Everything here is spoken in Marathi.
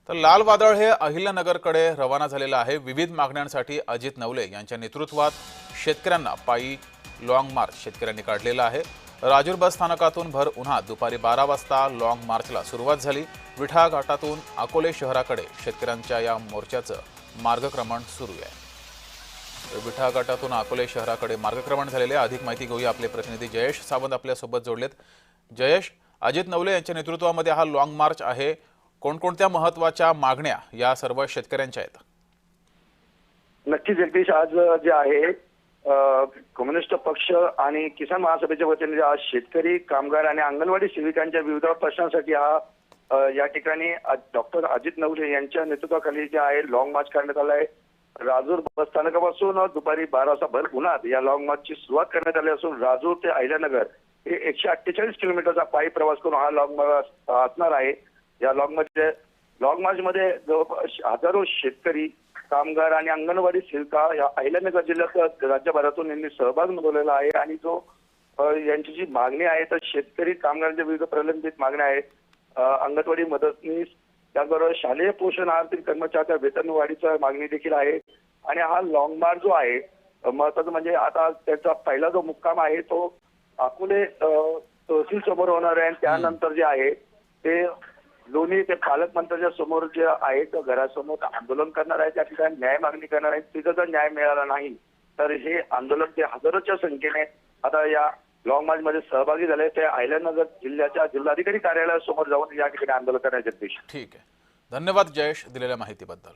तर लाल वादळ हे अहिल्यानगरकडे रवाना झालेलं आहे। विविध मागण्यांसाठी अजित नवले यांच्या नेतृत्वात शेतकऱ्यांना पायी लॉंग मार्च शेतकऱ्यांनी काढलेला आहे। राजूर बस स्थानकातून भर उन्हात दुपारी 12 वाजता लॉंग मार्चला सुरुवात झाली। विठा घाटातून अकोले शहराकडे शेतकऱ्यांच्या या मोर्चाचं मार्गक्रमण सुरू आहे। विठा घाटातून अकोले शहराकडे मार्गक्रमण झालेले। अधिक माहिती घेऊया, आपले प्रतिनिधी जयेश सावंत आपल्या सोबत जोडलेत। जयेश, अजित नवले यांच्या नेतृत्वामध्ये हा लॉंग मार्च आहे। कोणकोणत्या महत्त्वाच्या मागण्या या सर्व शेतकऱ्यांच्या आहेत? नक्कीच जगदीश, आज जे आहे कम्युनिस्ट पक्ष आणि किसान महासभेच्या वतीने आज शेतकरी, कामगार आणि अंगणवाडी सेविकांच्या विविध प्रश्नांसाठी या ठिकाणी डॉक्टर अजित नवले यांच्या नेतृत्वाखाली जे आहे लॉंग मार्च करण्यात आला आहे। राजूर बस स्थानकापासून दुपारी 12 वाजता भर उन्हात या लॉंग मार्चची सुरुवात करण्यात आली असून राजूर ते अहिल्यानगर हे 148 किलोमीटरचा पायी प्रवास करून हा लॉंग मार्च असणार आहे। या लॉंग मार्च मध्ये जवळपास हजारो शेतकरी, कामगार आणि अंगणवाडी सेविका या अहिल्यानगर जिल्ह्यात राज्यभरातून यांनी सहभाग नोंदवलेला आहे। आणि जो यांची जी मागणी आहे तर शेतकरी कामगारांच्या विविध प्रलंबित मागण्या आहेत। अंगणवाडी मदतनीस, त्याचबरोबर शालेय पोषण आहारातील कर्मचाऱ्यांच्या वेतनवाढीची मागणी देखील आहे। आणि हा लॉंग मार्च जो आहे महत्वाचं म्हणजे आता त्याचा पहिला जो मुक्काम आहे तो अकोले तहसील समोर होणार आहे। त्यानंतर जे आहे ते लोणी ते पालकमंत्र्यांच्या समोर जे आहे तर घरासमोर आंदोलन करणार आहे। त्या ठिकाणी न्याय मागणी करणार आहे। तिथं जर न्याय मिळाला नाही तर हे आंदोलन ते हजारोच्या संख्येने आता या लॉंग मार्च मध्ये सहभागी झाले। ते अहिल्यानगर जिल्ह्याच्या जिल्हाधिकारी कार्यालयासमोर जाऊन या ठिकाणी आंदोलन करण्याचे उद्देश। ठीक आहे, धन्यवाद जयेश दिलेल्या माहितीबद्दल।